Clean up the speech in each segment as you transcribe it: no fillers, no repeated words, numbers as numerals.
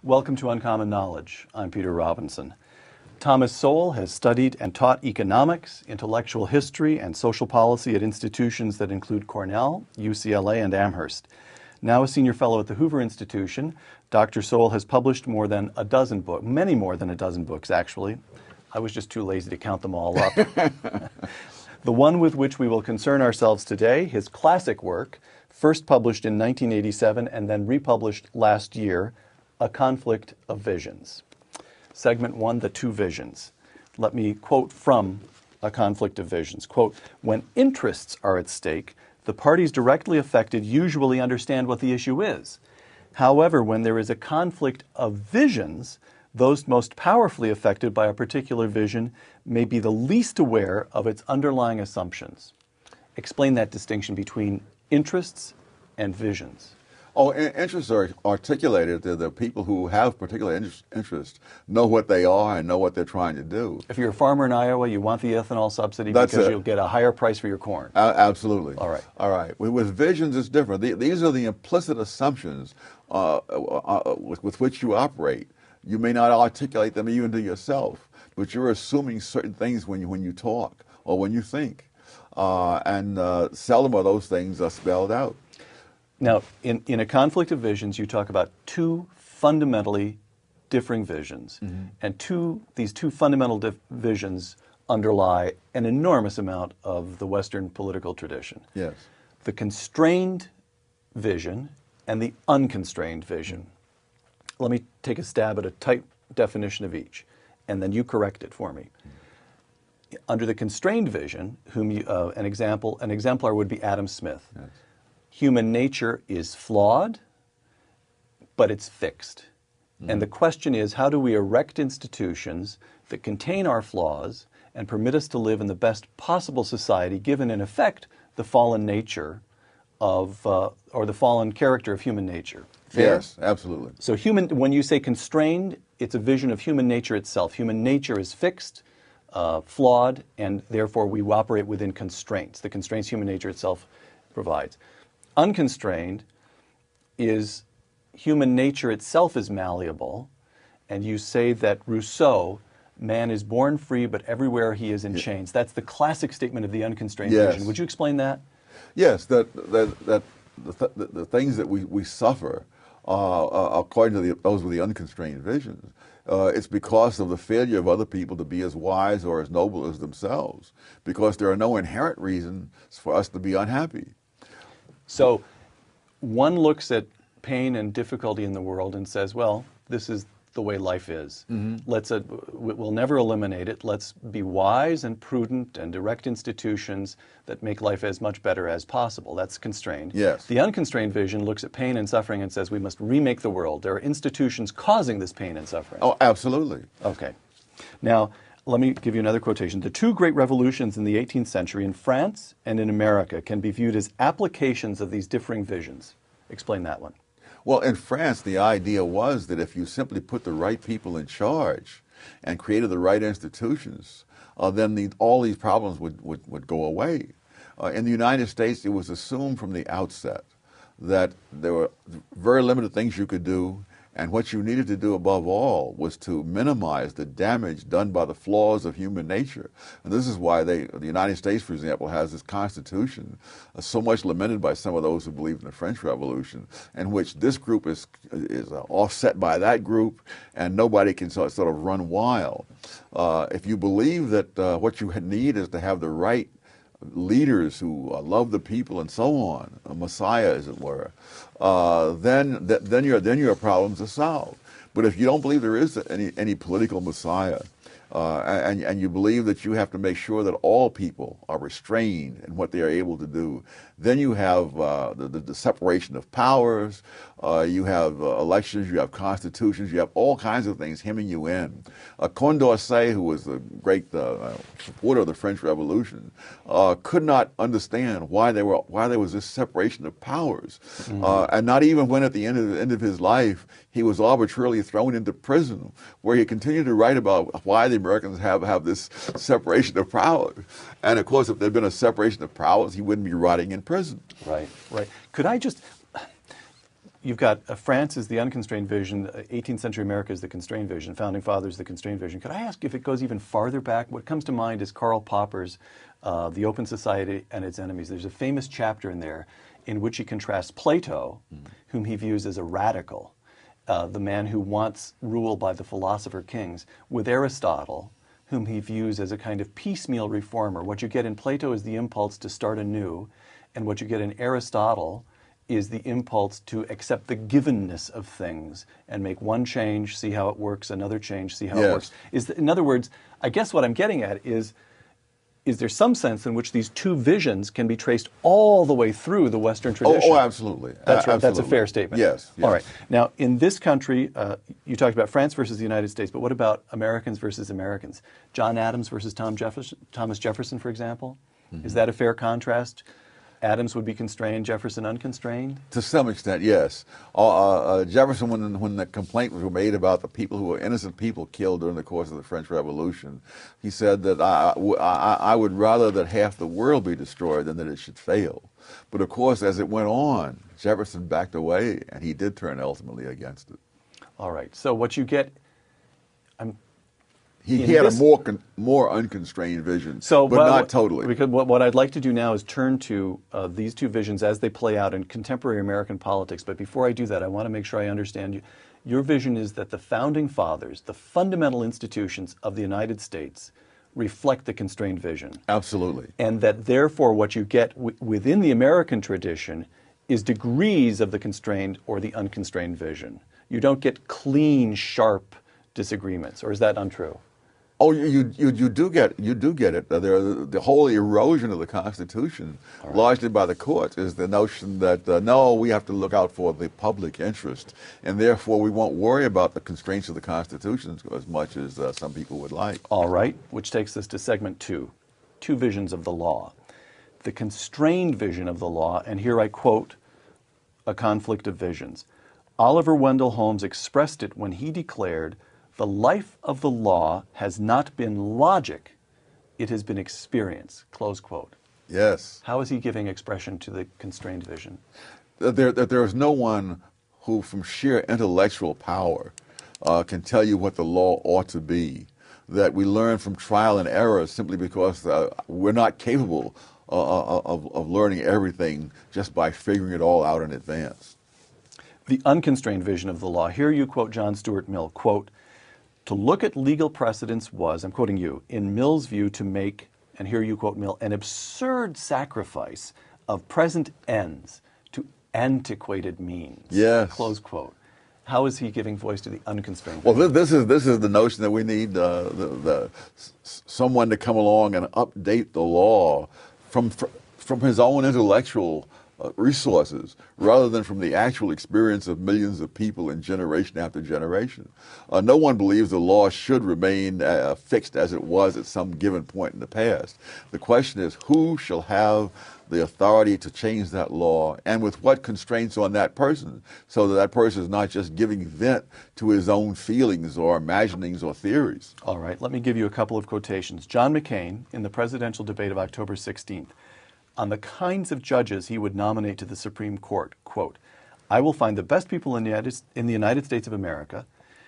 Welcome to Uncommon Knowledge. I'm Peter Robinson. Thomas Sowell has studied and taught economics, intellectual history, and social policy at institutions that include Cornell, UCLA, and Amherst. Now a senior fellow at the Hoover Institution, Dr. Sowell has published more than a dozen books, many more than a dozen books, actually. I was just too lazy to count them all up. The one with which we will concern ourselves today, his classic work, first published in 1987 and then republished last year, A Conflict of Visions. Segment 1, The Two Visions. Let me quote from A Conflict of Visions. Quote, "When interests are at stake, the parties directly affected usually understand what the issue is. However, when there is a conflict of visions, those most powerfully affected by a particular vision may be the least aware of its underlying assumptions." Explain that distinction between interests and visions. Oh, interests are articulated. The people who have particular interest know what they are and know what they're trying to do. If you're a farmer in Iowa, you want the ethanol subsidy That's because it. you'll get a higher price for your corn. Absolutely. All right. All right. With visions, it's different. These are the implicit assumptions with which you operate. You may not articulate them even to yourself, but you're assuming certain things when you talk or when you think. And seldom are those things spelled out. Now, in A Conflict of Visions, you talk about two fundamentally differing visions. Mm-hmm. And these two fundamental visions underlie an enormous amount of the Western political tradition. Yes. The constrained vision and the unconstrained vision. Let me take a stab at a tight definition of each, and then you correct it for me. Under the constrained vision, an exemplar would be Adam Smith. Yes. Human nature is flawed, but it's fixed. Mm-hmm. And the question is, how do we erect institutions that contain our flaws and permit us to live in the best possible society, given in effect the fallen nature of, or the fallen character of human nature? Fair? Yes, absolutely. So when you say constrained, it's a vision of human nature itself. Human nature is fixed, flawed, and therefore we operate within constraints, the constraints human nature itself provides. Unconstrained is human nature itself is malleable, and you say that Rousseau, man is born free, but everywhere he is in chains. That's the classic statement of the unconstrained vision. Would you explain that? Yes, that the things that we suffer, according to those with the unconstrained visions, it's because of the failure of other people to be as wise or as noble as themselves, because there are no inherent reasons for us to be unhappy. So one looks at pain and difficulty in the world and says, well, this is the way life is. Mm-hmm. We'll never eliminate it. Let's be wise and prudent and erect institutions that make life as much better as possible. That's constrained. Yes. The unconstrained vision looks at pain and suffering and says we must remake the world. There are institutions causing this pain and suffering. Oh, absolutely. Okay. Now, let me give you another quotation. The two great revolutions in the 18th century in France and in America can be viewed as applications of these differing visions. Explain that one. Well, in France, the idea was that if you simply put the right people in charge and created the right institutions, then all these problems would go away. In the United States, it was assumed from the outset that there were very limited things you could do, and what you needed to do above all was to minimize the damage done by the flaws of human nature. And this is why the United States, for example, has this Constitution, so much lamented by some of those who believe in the French Revolution, in which this group is offset by that group, and nobody can sort of run wild. If you believe that what you need is to have the right leaders who love the people and so on, a messiah, as it were, then your problems are solved. But if you don't believe there is any political messiah, and you believe that you have to make sure that all people are restrained in what they are able to do, then you have the separation of powers, you have elections, you have constitutions, you have all kinds of things hemming you in. Condorcet, who was a great supporter of the French Revolution, could not understand why there was this separation of powers, and not even when at the end of his life he was arbitrarily thrown into prison, where he continued to write about why the Americans have this separation of powers. And of course, if there had been a separation of powers, he wouldn't be rotting in prison. Right, right. Could I just, you've got France is the unconstrained vision, 18th century America is the constrained vision, founding fathers the constrained vision. Could I ask if it goes even farther back? What comes to mind is Karl Popper's The Open Society and Its Enemies. There's a famous chapter in there in which he contrasts Plato, whom he views as a radical, the man who wants rule by the philosopher kings, with Aristotle, whom he views as a kind of piecemeal reformer. What you get in Plato is the impulse to start anew, and what you get in Aristotle is the impulse to accept the givenness of things and make one change, see how it works, another change, see how it works. In other words, I guess what I'm getting at is there some sense in which these two visions can be traced all the way through the Western tradition? Oh, absolutely. That's right. Absolutely. That's a fair statement. Yes. All right. Now, in this country, you talked about France versus the United States, but what about Americans versus Americans? John Adams versus Thomas Jefferson, for example? Is that a fair contrast? Adams would be constrained, Jefferson unconstrained? To some extent, yes. Jefferson, when the complaint was made about the people who were innocent people killed during the course of the French Revolution, he said that I would rather that half the world be destroyed than that it should fail. But of course, as it went on, Jefferson backed away, and he did turn ultimately against it. All right. So what you get... He had a more unconstrained vision, but not totally. Because what I'd like to do now is turn to these two visions as they play out in contemporary American politics. But before I do that, I want to make sure I understand you. Your vision is that the founding fathers, the fundamental institutions of the United States, reflect the constrained vision. Absolutely. And that therefore what you get within the American tradition is degrees of the constrained or the unconstrained vision. You don't get clean, sharp disagreements, or is that untrue? Oh, you do get it. The whole erosion of the Constitution, largely by the courts, is the notion that no, we have to look out for the public interest, and therefore we won't worry about the constraints of the Constitution as much as some people would like. All right, which takes us to segment two visions of the law. The constrained vision of the law, and here I quote a conflict of visions. Oliver Wendell Holmes expressed it when he declared, "The life of the law has not been logic, it has been experience," close quote. Yes. How is he giving expression to the constrained vision? There is no one who, from sheer intellectual power, can tell you what the law ought to be. That we learn from trial and error simply because we're not capable of learning everything just by figuring it all out in advance. The unconstrained vision of the law. Here you quote John Stuart Mill, quote, "To look at legal precedents was," I'm quoting you, "in Mill's view to make," and here you quote Mill, "an absurd sacrifice of present ends to antiquated means." Yes. Close quote. How is he giving voice to the unconstrained Well, vision? this is the notion that we need someone to come along and update the law from his own intellectual resources rather than from the actual experience of millions of people in generation after generation. No one believes the law should remain fixed as it was at some given point in the past. The question is, who shall have the authority to change that law, and with what constraints on that person, so that that person is not just giving vent to his own feelings or imaginings or theories. All right, let me give you a couple of quotations. John McCain, in the presidential debate of October 16th, on the kinds of judges he would nominate to the Supreme Court, quote, "I will find the best people in the United States of America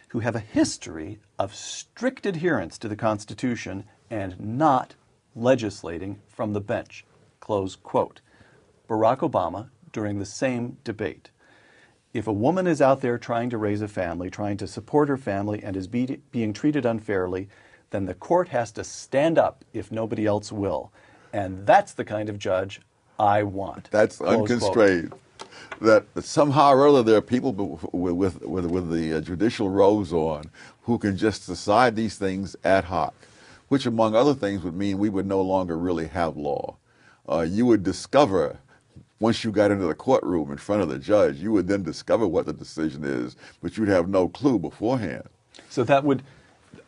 who have a history of strict adherence to the Constitution and not legislating from the bench," close quote. Barack Obama, during the same debate, "If a woman is out there trying to raise a family, trying to support her family, and is being treated unfairly, then the court has to stand up if nobody else will. And that's the kind of judge I want." That's Close unconstrained. That somehow or other there are people with the judicial robes on who can just decide these things ad hoc, which among other things would mean we would no longer really have law. You would discover, once you got into the courtroom in front of the judge, you would then discover what the decision is, but you'd have no clue beforehand. So that would,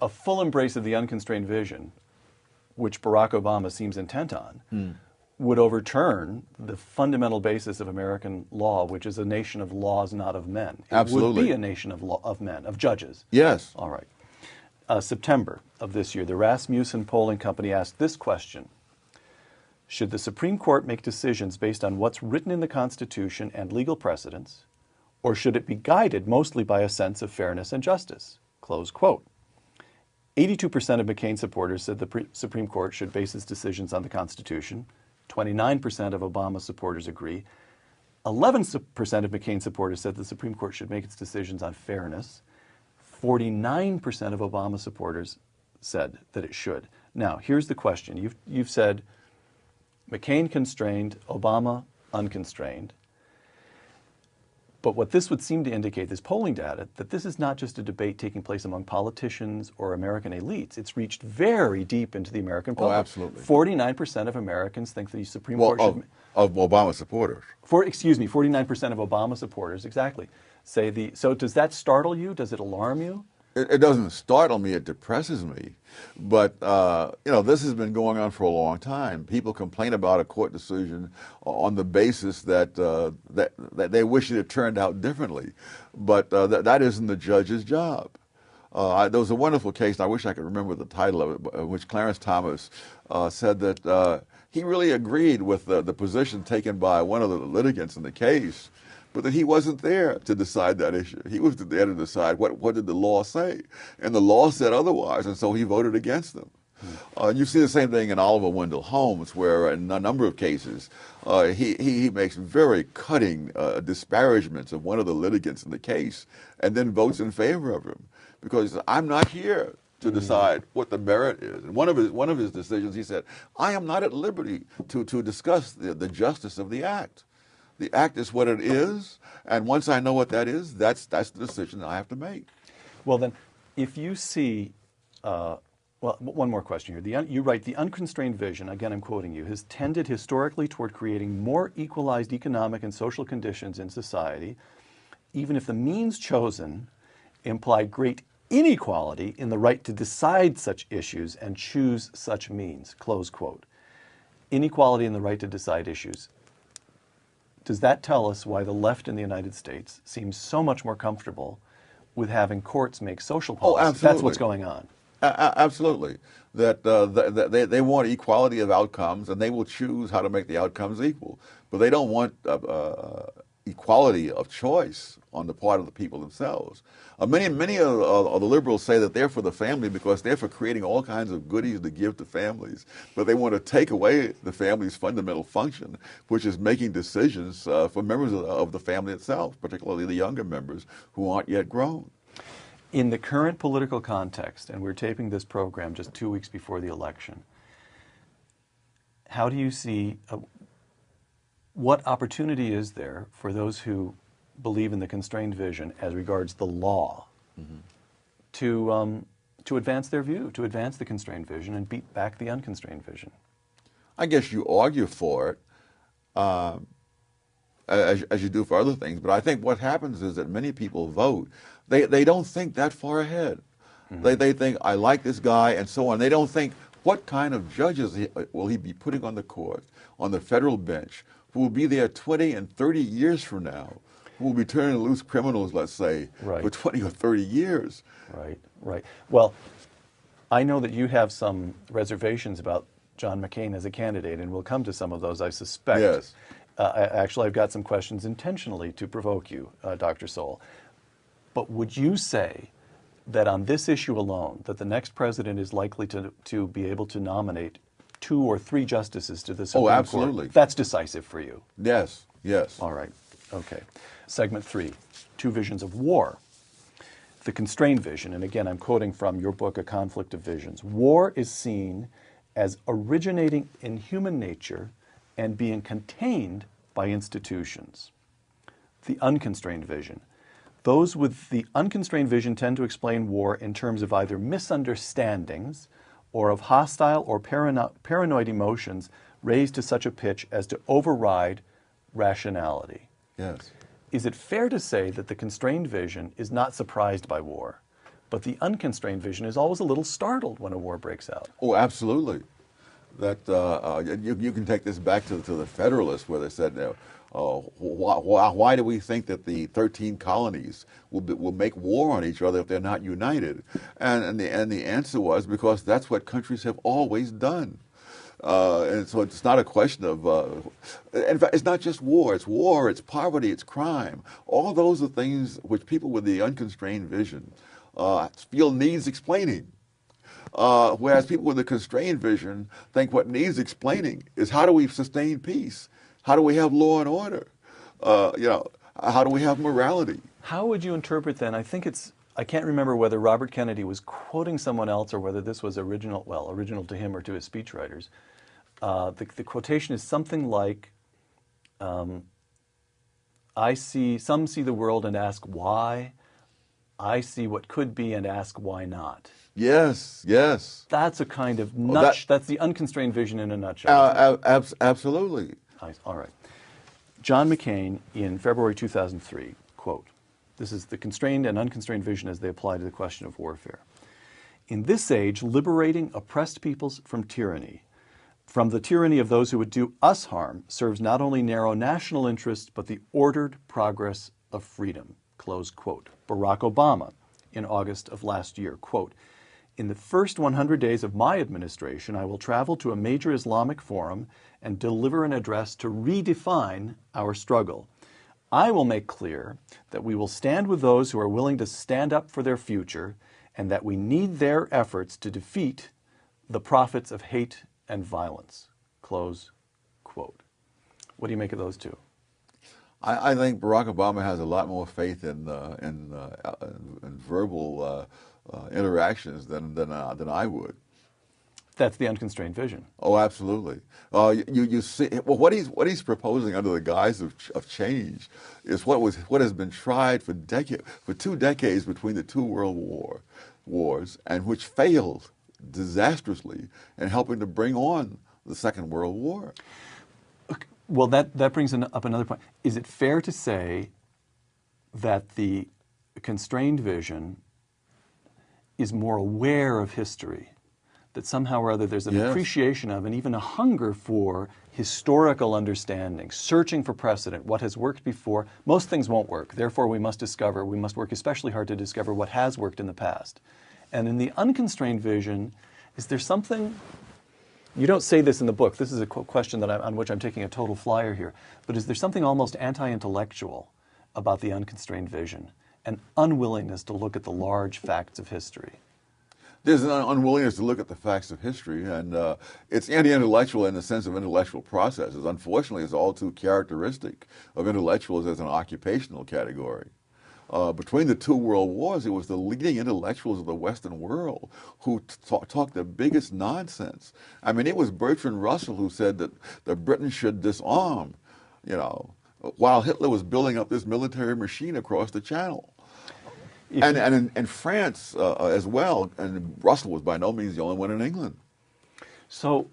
a full embrace of the unconstrained vision, which Barack Obama seems intent on, would overturn the fundamental basis of American law, which is a nation of laws, not of men. It Absolutely. would be a nation of men, of judges. Yes. All right. September of this year, the Rasmussen Polling Company asked this question: should the Supreme Court make decisions based on what's written in the Constitution and legal precedents, or should it be guided mostly by a sense of fairness and justice? Close quote. 82% of McCain supporters said the Supreme Court should base its decisions on the Constitution. 29% of Obama supporters agree. 11% of McCain supporters said the Supreme Court should make its decisions on fairness. 49% of Obama supporters said that it should. Now, here's the question. You've said McCain constrained, Obama unconstrained. But what this would seem to indicate, this polling data, that this is not just a debate taking place among politicians or American elites. It's reached very deep into the American public. Oh, absolutely. 49% of Americans think the Supreme Court should... Of Obama supporters. 49% of Obama supporters, exactly, say the... So does that startle you? Does it alarm you? It doesn't startle me, it depresses me. But, you know, this has been going on for a long time. People complain about a court decision on the basis that, that they wish it had turned out differently. But that isn't the judge's job. There was a wonderful case, and I wish I could remember the title of it, which Clarence Thomas said that he really agreed with the position taken by one of the litigants in the case, but that he wasn't there to decide that issue. He was there to decide what did the law say, and the law said otherwise, and so he voted against them. You see the same thing in Oliver Wendell Holmes, where in a number of cases he makes very cutting disparagements of one of the litigants in the case, and then votes in favor of him, because I'm not here to decide what the merit is. And one of his decisions, he said, I am not at liberty to discuss the justice of the act. The act is what it is, and once I know what that is, that's the decision I have to make. Well, then, if you see, well, one more question here. You write, the unconstrained vision, again I'm quoting you, has tended historically toward creating more equalized economic and social conditions in society, even if the means chosen imply great inequality in the right to decide such issues and choose such means, close quote. Inequality in the right to decide issues. Does that tell us why the left in the United States seems so much more comfortable with having courts make social policy? Oh, absolutely. That's what's going on. Absolutely. That they want equality of outcomes, and they will choose how to make the outcomes equal. But they don't want equality of choice on the part of the people themselves. Many of the liberals say that they're for the family because they're for creating all kinds of goodies to give to families, but they want to take away the family's fundamental function, which is making decisions for members of the family itself, particularly the younger members who aren't yet grown. In the current political context, and we're taping this program just 2 weeks before the election, how do you see, what opportunity is there for those who believe in the constrained vision as regards the law to advance their view, to advance the constrained vision and beat back the unconstrained vision? I guess you argue for it, as you do for other things, but I think what happens is that many people vote. They don't think that far ahead. They think, I like this guy, and so on. They don't think, what kind of judges will he be putting on the court, on the federal bench, who will be there 20 and 30 years from now, who will be turning loose criminals, let's say, for 20 or 30 years. Right, right. Well, I know that you have some reservations about John McCain as a candidate, and we'll come to some of those, I suspect. Yes. Actually, I've got some questions intentionally to provoke you, Dr. Sowell. But would you say that on this issue alone, that the next president is likely to be able to nominate 2 or 3 justices to the Supreme Court? Oh, absolutely. That's decisive for you? Yes, yes. All right, okay. Segment 3, 2 visions of war. The constrained vision, and again, I'm quoting from your book, A Conflict of Visions. War is seen as originating in human nature and being contained by institutions. The unconstrained vision. Those with the unconstrained vision tend to explain war in terms of either misunderstandings or of hostile or paranoid emotions raised to such a pitch as to override rationality. Yes. Is it fair to say that the constrained vision is not surprised by war, but the unconstrained vision is always a little startled when a war breaks out? Oh, absolutely. That you can take this back to the Federalists, where they said, why do we think that the 13 colonies will make war on each other if they're not united? And the answer was because that's what countries have always done. And so it's not a question of, in fact, it's not just war, it's poverty, it's crime. All those are things which people with the unconstrained vision feel needs explaining. Whereas people with a constrained vision think what needs explaining is how do we sustain peace? How do we have law and order? How do we have morality? How would you interpret then? I can't remember whether Robert Kennedy was quoting someone else or whether this was original to him or to his speechwriters. The quotation is something like, some see the world and ask why. I see what could be and ask why not. Yes, yes. That's a kind of that's the unconstrained vision in a nutshell. Absolutely. All right. John McCain in February 2003, quote, this is the constrained and unconstrained vision as they apply to the question of warfare. In this age, liberating oppressed peoples from tyranny, from the tyranny of those who would do us harm, serves not only narrow national interests, but the ordered progress of freedom, close quote. Barack Obama in August of last year, quote, in the first 100 days of my administration, I will travel to a major Islamic forum and deliver an address to redefine our struggle. I will make clear that we will stand with those who are willing to stand up for their future and that we need their efforts to defeat the prophets of hate and violence, close quote. What do you make of those two? I think Barack Obama has a lot more faith in verbal interactions than I would. That's the unconstrained vision. Oh, absolutely. You see, well, what he's proposing under the guise of change is what has been tried for 2 decades between the two world wars, and which failed disastrously in helping to bring on the Second World War. Well, that brings up another point. Is it fair to say that the constrained vision is more aware of history? That somehow or other there's an appreciation of and even a hunger for historical understanding, searching for precedent, what has worked before. Most things won't work. Therefore, we must work especially hard to discover what has worked in the past. And in the unconstrained vision, is there something, you don't say this in the book, this is a question on which I'm taking a total flyer here, but is there something almost anti-intellectual about the unconstrained vision, an unwillingness to look at the large facts of history? There's an unwillingness to look at the facts of history, and it's anti-intellectual in the sense of intellectual processes. Unfortunately, it's all too characteristic of intellectuals as an occupational category. Between the two world wars, it was the leading intellectuals of the Western world who talked the biggest nonsense. I mean, it was Bertrand Russell who said that Britain should disarm, while Hitler was building up this military machine across the Channel. And in France as well, and Russell was by no means the only one in England. So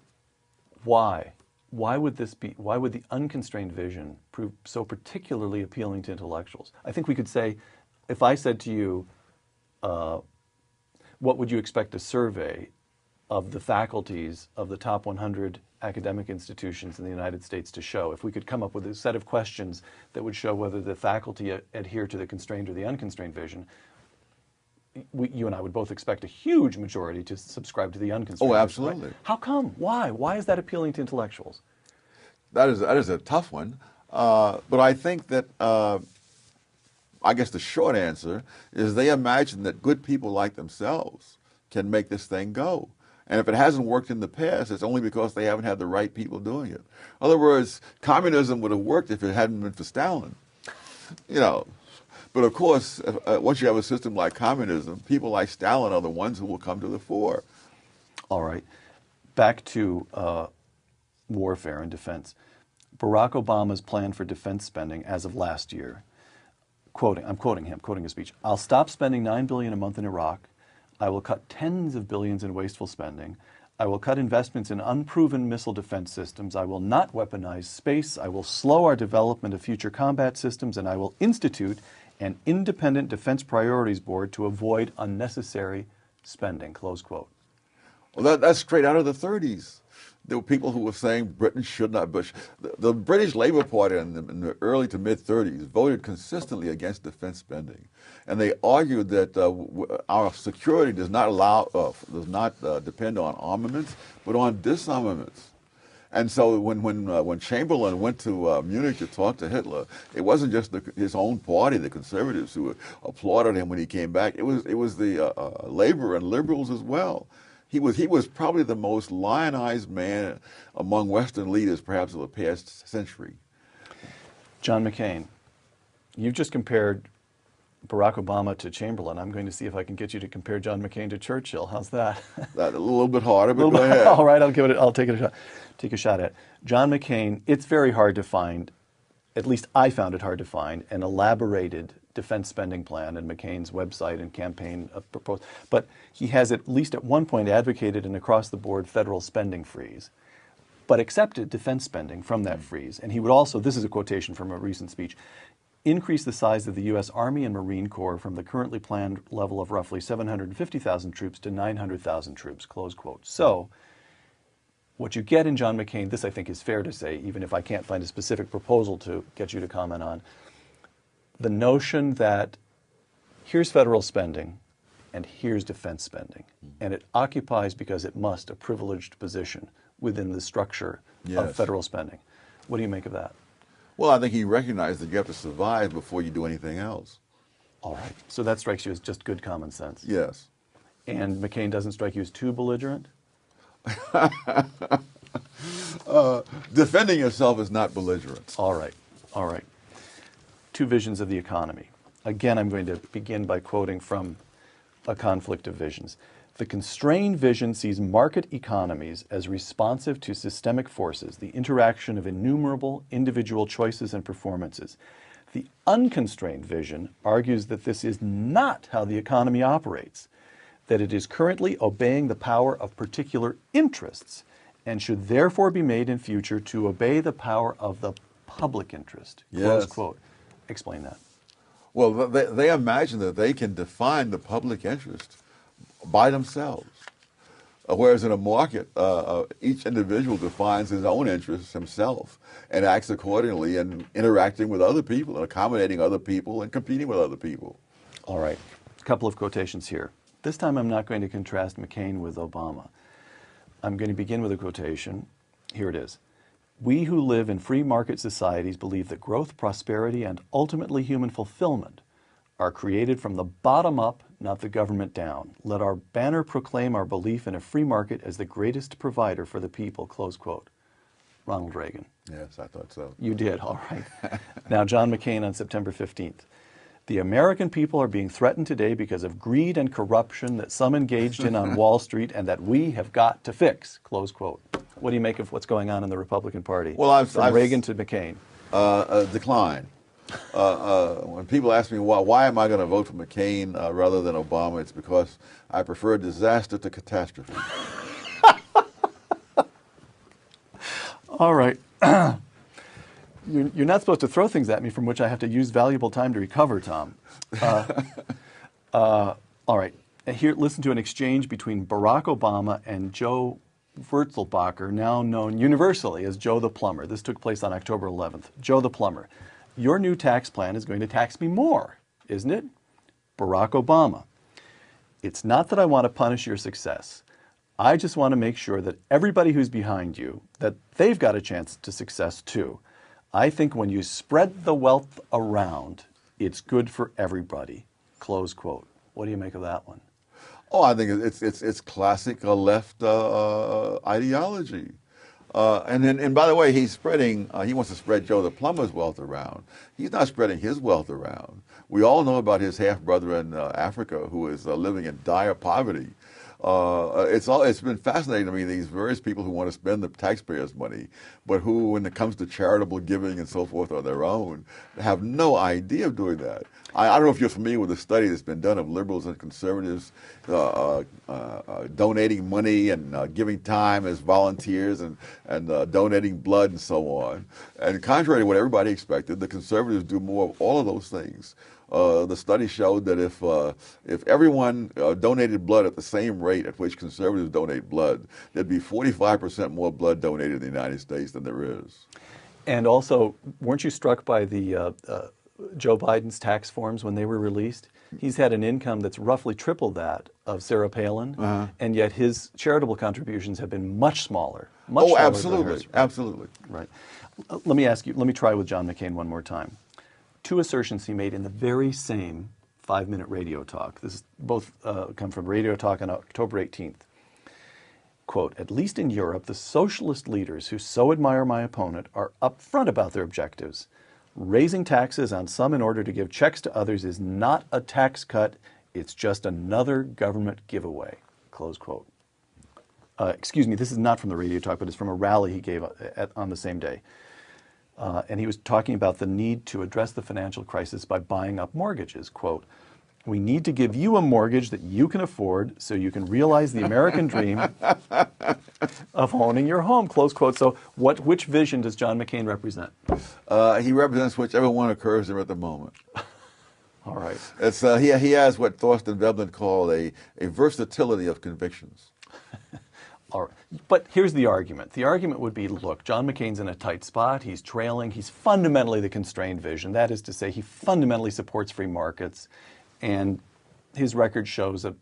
why? Why would the unconstrained vision prove so particularly appealing to intellectuals? I think we could say, if I said to you, what would you expect a survey of the faculties of the top 100 academic institutions in the United States to show? If we could come up with a set of questions that would show whether the faculty adhere to the constrained or the unconstrained vision, you and I would both expect a huge majority to subscribe to the unconstrained vision. Oh, absolutely. Right? How come? Why? Why is that appealing to intellectuals? That is a tough one. But I think that, I guess the short answer is they imagine that good people like themselves can make this thing go. And if it hasn't worked in the past, it's only because they haven't had the right people doing it. In other words, communism would have worked if it hadn't been for Stalin. But of course, once you have a system like communism, people like Stalin are the ones who will come to the fore. All right. Back to warfare and defense. Barack Obama's plan for defense spending as of last year, I'm quoting his speech, I'll stop spending $9 billion a month in Iraq. I will cut tens of billions in wasteful spending. I will cut investments in unproven missile defense systems. I will not weaponize space. I will slow our development of future combat systems, and I will institute an independent defense priorities board to avoid unnecessary spending, close quote. Well, that's straight out of the 30s. There were people who were saying Britain should not. The British Labour Party in the early to mid-30s voted consistently against defense spending, and they argued that our security does not depend on armaments, but on disarmaments. And so when Chamberlain went to Munich to talk to Hitler, it wasn't just his own party, the conservatives, who applauded him when he came back. It was the labor and liberals as well. He was probably the most lionized man among Western leaders, perhaps, of the past century. John McCain, you've just compared Barack Obama to Chamberlain. I'm going to see if I can get you to compare John McCain to Churchill. How's that? That a little bit harder, but go ahead. All right, I'll take a shot at it. John McCain. It's very hard to find, at least I found it hard to find, an elaborated defense spending plan in McCain's website and campaign proposal. But he has at least at one point advocated an across-the-board federal spending freeze, but accepted defense spending from that freeze. And he would also, this is a quotation from a recent speech, increase the size of the U.S. Army and Marine Corps from the currently planned level of roughly 750,000 troops to 900,000 troops, close quote. So what you get in John McCain, this I think is fair to say, even if I can't find a specific proposal to get you to comment on, the notion that here's federal spending and here's defense spending. And it occupies, because it must, a privileged position within the structure of federal spending. What do you make of that? Well, I think he recognized that you have to survive before you do anything else. All right. So that strikes you as just good common sense. Yes. And McCain doesn't strike you as too belligerent? Defending yourself is not belligerent. All right. All right. Two visions of the economy. Again, I'm going to begin by quoting from A Conflict of Visions. The constrained vision sees market economies as responsive to systemic forces, the interaction of innumerable individual choices and performances. The unconstrained vision argues that this is not how the economy operates, that it is currently obeying the power of particular interests and should therefore be made in future to obey the power of the public interest. Close quote. Explain that. Well, they imagine that they can define the public interest by themselves. Whereas in a market, each individual defines his own interests himself and acts accordingly and interacting with other people and accommodating other people and competing with other people. All right. A couple of quotations here. This time I'm not going to contrast McCain with Obama. I'm going to begin with a quotation. Here it is. We who live in free market societies believe that growth, prosperity, and ultimately human fulfillment are created from the bottom up, not the government down. Let our banner proclaim our belief in a free market as the greatest provider for the people, close quote. Ronald Reagan. Yes, I thought so. You did, all right. Now, John McCain on September 15th. The American people are being threatened today because of greed and corruption that some engaged in on Wall Street and that we have got to fix, close quote. What do you make of what's going on in the Republican Party? Well, from Reagan to McCain. Decline. When people ask me why am I going to vote for McCain rather than Obama, it's because I prefer disaster to catastrophe. All right. You're not supposed to throw things at me from which I have to use valuable time to recover, Tom. All right. Here, listen to an exchange between Barack Obama and Joe Wurzelbacher, now known universally as Joe the Plumber. This took place on October 11th. Joe the Plumber. Your new tax plan is going to tax me more, isn't it? Barack Obama. It's not that I want to punish your success. I just want to make sure that everybody who's behind you, that they've got a chance to success too. I think when you spread the wealth around, it's good for everybody. Close quote. What do you make of that one? Oh, I think it's classic left ideology. And by the way, he wants to spread Joe the Plumber's wealth around. He's not spreading his wealth around. We all know about his half-brother in Africa who is living in dire poverty. It's been fascinating to me, these various people who want to spend the taxpayers' money, but who, when it comes to charitable giving and so forth on their own, have no idea of doing that. I don't know if you're familiar with the study that's been done of liberals and conservatives donating money and giving time as volunteers and donating blood and so on. And contrary to what everybody expected, the conservatives do more of all of those things. The study showed that if everyone donated blood at the same rate at which conservatives donate blood, there'd be 45% more blood donated in the United States than there is. And also, weren't you struck by the Joe Biden's tax forms when they were released? He's had an income that's roughly triple that of Sarah Palin, and yet his charitable contributions have been much smaller Much Oh, smaller than absolutely, hers. absolutely. Right. Let me ask you, let me try with John McCain one more time. Two assertions he made in the very same 5-minute radio talk. This is both come from Radio Talk on October 18th. Quote, "At least in Europe, the socialist leaders who so admire my opponent are upfront about their objectives. Raising taxes on some in order to give checks to others is not a tax cut. It's just another government giveaway." Close quote. Excuse me, this is not from the radio talk, but it's from a rally he gave on the same day. And he was talking about the need to address the financial crisis by buying up mortgages. Quote, "We need to give you a mortgage that you can afford so you can realize the American dream of owning your home." Close quote. So which vision does John McCain represent? He represents whichever one occurs there at the moment. All right. It's, he has what Thorstein Veblen called a versatility of convictions. All right. But here's the argument. The argument would be, look, John McCain's in a tight spot. He's trailing. He's fundamentally the constrained vision. That is to say, he fundamentally supports free markets. And his record shows an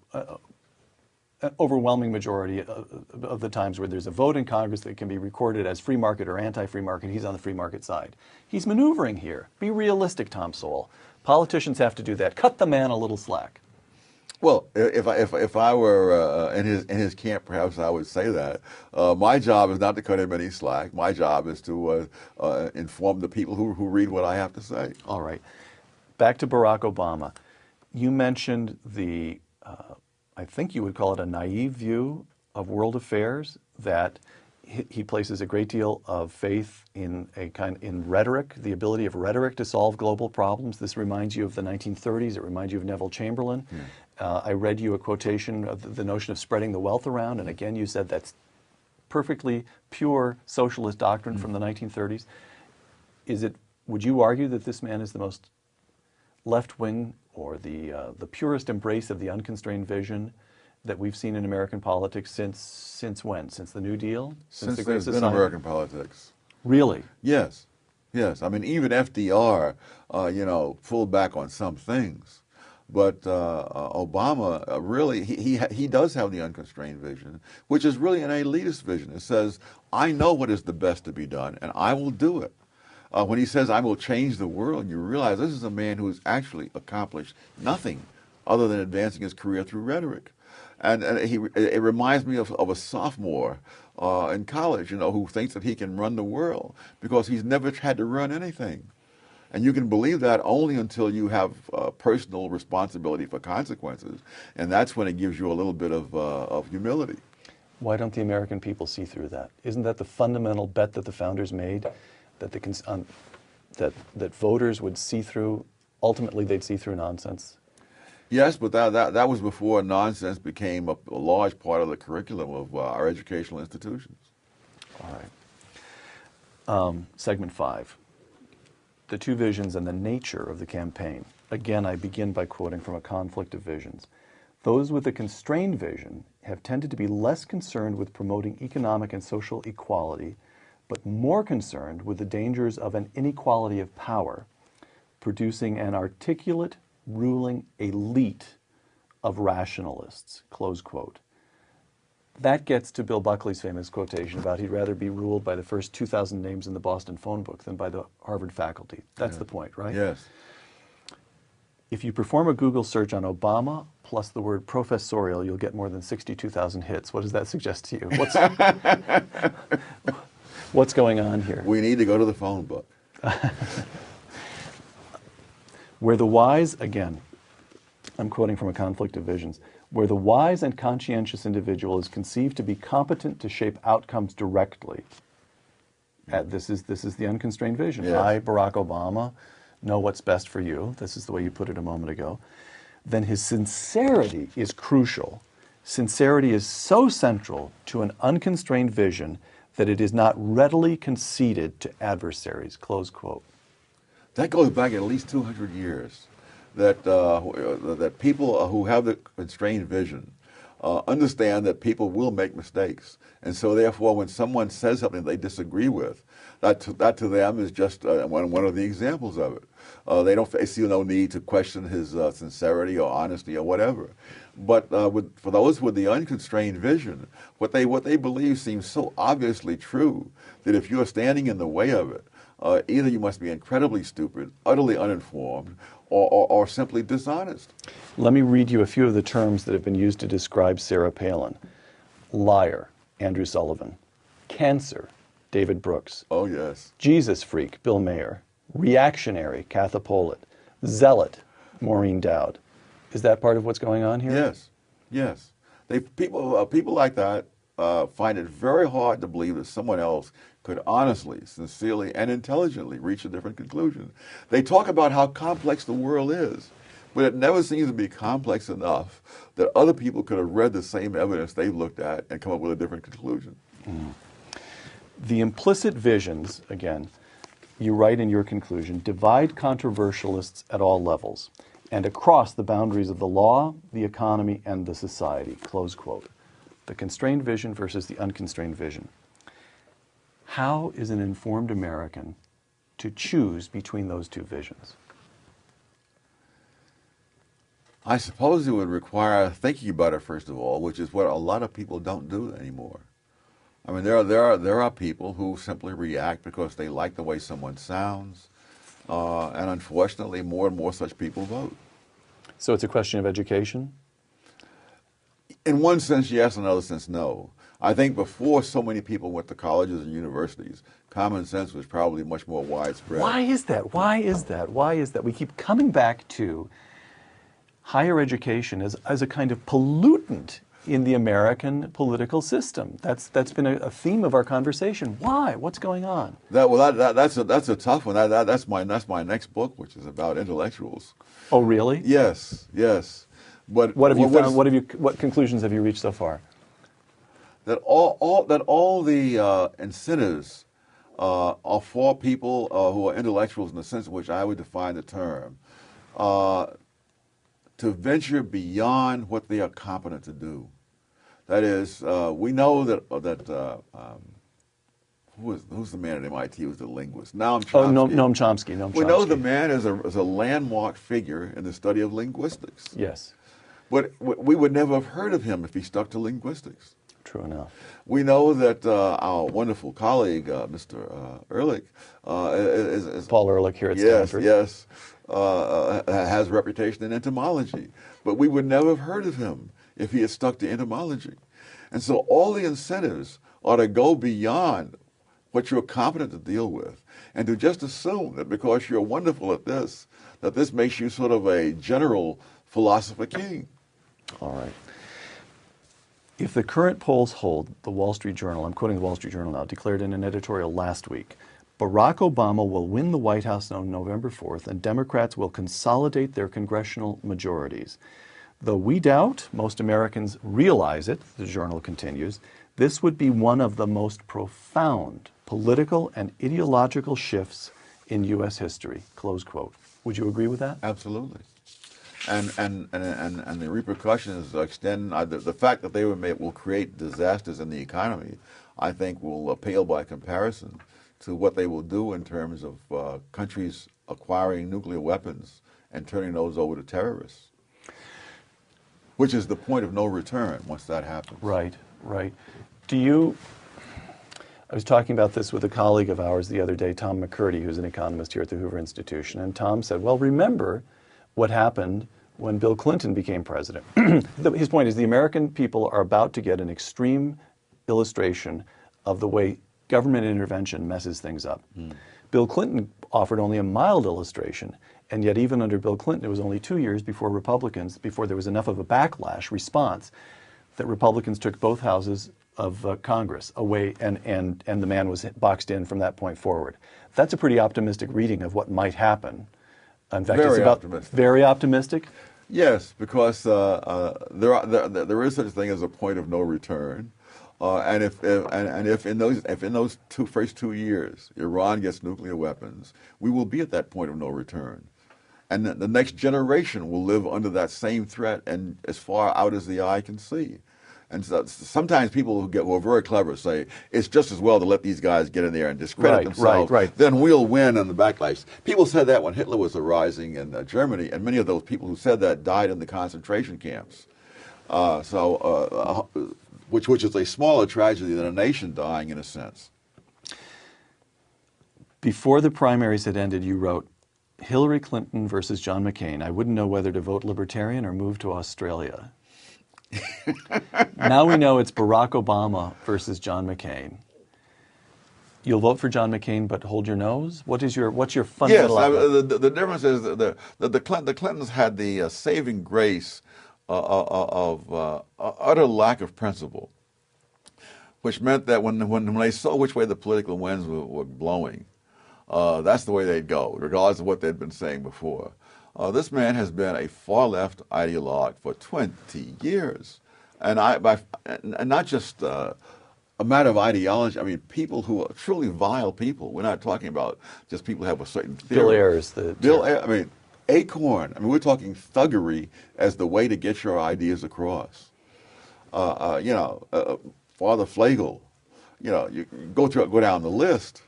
overwhelming majority of the times where there's a vote in Congress that can be recorded as free market or anti-free market, he's on the free market side. He's maneuvering here. Be realistic, Tom Sowell. Politicians have to do that. Cut the man a little slack. Well, if I were in his camp, perhaps I would say that. My job is not to cut him any slack. My job is to inform the people who read what I have to say. All right. Back to Barack Obama. You mentioned the, I think you would call it a naive view of world affairs, that he places a great deal of faith in in rhetoric, the ability of rhetoric to solve global problems. This reminds you of the 1930s. It reminds you of Neville Chamberlain. I read you a quotation of the notion of spreading the wealth around, and again you said that's perfectly pure socialist doctrine from the 1930s. Would you argue that this man is the most left-wing or the purest embrace of the unconstrained vision that we've seen in American politics since when? Since the New Deal? Since the Great there's been Society? American politics. Really? Yes, yes. I mean, even FDR, pulled back on some things. But Obama really, he does have the unconstrained vision, which is really an elitist vision. It says, I know what is the best to be done, and I will do it. When he says, I will change the world, you realize this is a man who has actually accomplished nothing other than advancing his career through rhetoric. And it reminds me of a sophomore in college, who thinks that he can run the world because he's never had to run anything. And you can believe that only until you have personal responsibility for consequences. And that's when it gives you a little bit of humility. Why don't the American people see through that? Isn't that the fundamental bet that the founders made, that that voters would see through, ultimately they'd see through nonsense? Yes, but that was before nonsense became a large part of the curriculum of our educational institutions. All right. Segment 5. The two visions and the nature of the campaign. Again, I begin by quoting from A Conflict of Visions. Those with a constrained vision have tended to be less concerned with promoting economic and social equality, but more concerned with the dangers of an inequality of power, producing an articulate, ruling elite of rationalists, close quote. That gets to Bill Buckley's famous quotation about he'd rather be ruled by the first 2,000 names in the Boston phone book than by the Harvard faculty. That's the point, right? Yes. If you perform a Google search on Obama plus the word professorial, you'll get more than 62,000 hits. What does that suggest to you? What's going on here? We need to go to the phone book. Where the wise, again, I'm quoting from A Conflict of Visions, where the wise and conscientious individual is conceived to be competent to shape outcomes directly. This is the unconstrained vision. Yes. I, Barack Obama, know what's best for you. This is the way you put it a moment ago. Then his sincerity is crucial. Sincerity is so central to an unconstrained vision that it is not readily conceded to adversaries, close quote. That goes back at least 200 years. That people who have the constrained vision understand that people will make mistakes. And so therefore, when someone says something they disagree with, that to them is just one of the examples of it. They see no need to question his sincerity or honesty or whatever. But for those with the unconstrained vision, what they believe seems so obviously true that if you're standing in the way of it, either you must be incredibly stupid, utterly uninformed, or simply dishonest. Let me read you a few of the terms that have been used to describe Sarah Palin. Liar, Andrew Sullivan. Cancer, David Brooks. Oh, yes. Jesus freak, Bill Mayer. Reactionary, Katha Pollitt. Zealot, Maureen Dowd. Is that part of what's going on here? Yes, yes. People like that find it very hard to believe that someone else could honestly, sincerely, and intelligently reach a different conclusion. They talk about how complex the world is, but it never seems to be complex enough that other people could have read the same evidence they've looked at and come up with a different conclusion. The implicit visions, again, you write in your conclusion, divide controversialists at all levels and across the boundaries of the law, the economy, and the society, close quote. The constrained vision versus the unconstrained vision. How is an informed American to choose between those two visions? I suppose it would require thinking about it, first of all, which is what a lot of people don't do anymore. I mean, there are people who simply react because they like the way someone sounds, and unfortunately, more and more such people vote. So it's a question of education? In one sense, yes. In another sense, no. I think before so many people went to colleges and universities, common sense was probably much more widespread. Why is that? Why is that? Why is that? We keep coming back to higher education as a kind of pollutant in the American political system. That's been a theme of our conversation. Why? What's going on? That's a tough one. That's my next book, which is about intellectuals. Oh, really? Yes, yes. But what have you found? What conclusions have you reached so far? That all the incentives are for people who are intellectuals in the sense in which I would define the term, to venture beyond what they are competent to do. That is, we know that who's the man at MIT who was the linguist? Noam Chomsky. Oh, Noam Chomsky. We know the man is a landmark figure in the study of linguistics. Yes. But we would never have heard of him if he stuck to linguistics. True enough. We know that our wonderful colleague, Mr. Ehrlich, is Paul Ehrlich here at Stanford. Yes, has a reputation in entomology. But we would never have heard of him if he had stuck to entomology. And so all the incentives are to go beyond what you're competent to deal with and to just assume that because you're wonderful at this, that this makes you sort of a general philosopher king. All right. If the current polls hold, the Wall Street Journal, I'm quoting the Wall Street Journal now, declared in an editorial last week, Barack Obama will win the White House on November 4th, and Democrats will consolidate their congressional majorities. Though we doubt most Americans realize it, the journal continues, this would be one of the most profound political and ideological shifts in U.S. history, close quote. Would you agree with that? Absolutely. And the repercussions extend, the fact that they will create disasters in the economy, I think will pale by comparison to what they will do in terms of countries acquiring nuclear weapons and turning those over to terrorists, which is the point of no return once that happens. Right, right. I was talking about this with a colleague of ours the other day, Tom McCurdy, who's an economist here at the Hoover Institution, and Tom said, well, remember what happened when Bill Clinton became president. His point is the American people are about to get an extreme illustration of the way government intervention messes things up. Bill Clinton offered only a mild illustration, and yet even under Bill Clinton, it was only 2 years before there was enough of a backlash response that Republicans took both houses of Congress away, and the man was boxed in from that point forward. That's a pretty optimistic reading of what might happen. In fact, Very it's about optimistic. Very optimistic? Yes, because there is such a thing as a point of no return, and if in those first 2 years Iran gets nuclear weapons, we will be at that point of no return, and the next generation will live under that same threat and as far out as the eye can see. And so, sometimes people who are very clever say it's just as well to let these guys get in there and discredit themselves. Then we'll win on the backlash. People said that when Hitler was arising in Germany, and many of those people who said that died in the concentration camps. Which is a smaller tragedy than a nation dying in a sense. Before the primaries had ended, you wrote, Hillary Clinton versus John McCain. I wouldn't know whether to vote Libertarian or move to Australia. Now we know it's Barack Obama versus John McCain. You'll vote for John McCain, but hold your nose? What's your fundamental outlook? Yes, the difference is that the Clintons had the saving grace of utter lack of principle, which meant that when they saw which way the political winds were blowing, that's the way they'd go, regardless of what they'd been saying before. This man has been a far-left ideologue for 20 years. And not just a matter of ideology. I mean, people who are truly vile people. We're not talking about just people who have a certain theory. Bill Ayers. I mean, Acorn. I mean, we're talking thuggery as the way to get your ideas across. Father Flagel. You go down the list.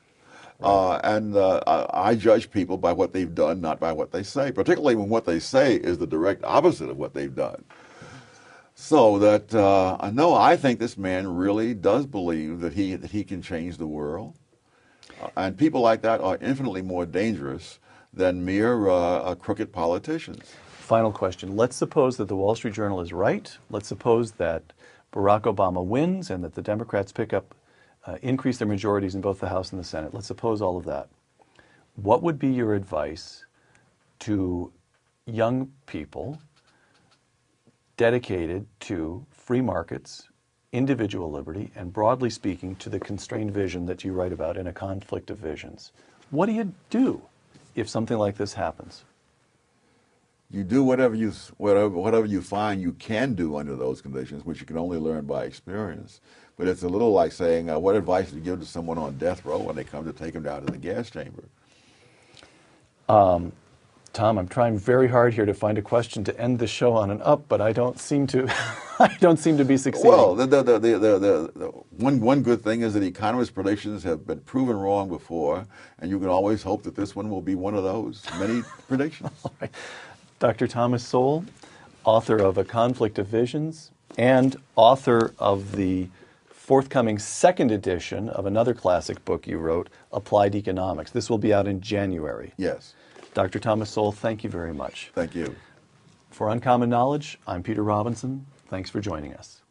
I judge people by what they've done, not by what they say, particularly when what they say is the direct opposite of what they've done. So that, no, I think this man really does believe that he can change the world. And people like that are infinitely more dangerous than mere crooked politicians. Final question. Let's suppose that the Wall Street Journal is right. Let's suppose that Barack Obama wins and that the Democrats increase their majorities in both the House and the Senate. Let's suppose all of that. What would be your advice to young people dedicated to free markets, individual liberty, and broadly speaking to the constrained vision that you write about in A Conflict of Visions? What do you do if something like this happens? You do whatever you find you can do under those conditions, which you can only learn by experience. But it's a little like saying, what advice do you give to someone on death row when they come to take him down to the gas chamber? Tom, I'm trying very hard here to find a question to end the show on an up, but I don't seem to. I don't seem to be succeeding. Well, one good thing is that economists' predictions have been proven wrong before, and you can always hope that this one will be one of those many predictions. Right. Dr. Thomas Sowell, author of A Conflict of Visions and author of the forthcoming second edition of another classic book you wrote, Applied Economics. This will be out in January. Yes. Dr. Thomas Sowell, thank you very much. Thank you. For Uncommon Knowledge, I'm Peter Robinson. Thanks for joining us.